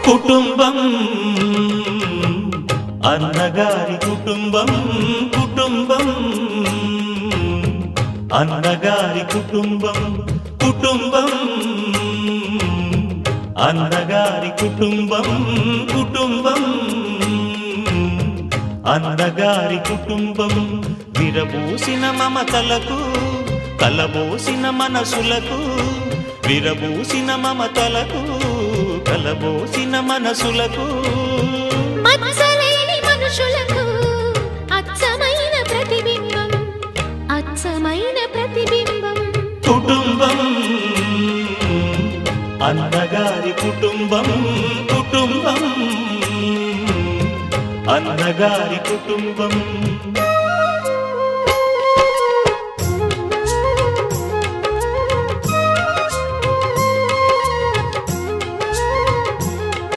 కుటుంబం అన్నగారి కుటుంబం కుటుంబం అన్నగారి కుటుంబం కుటుంబం అన్నగారి కుటుంబం కుటుంబం అన్నగారి కుటుంబం విరబూసిన మమతలకు కలబోసిన మనసులకు విరబూసిన మమతలకు కలబోసిన మనసులకు మచ్చలేని మనుషులకు అచ్చమైన ప్రతిబింబం అచ్చమైన ప్రతిబింబం కుటుంబం అన్నగారి కుటుంబం కుటుంబం అన్నగారి కుటుంబం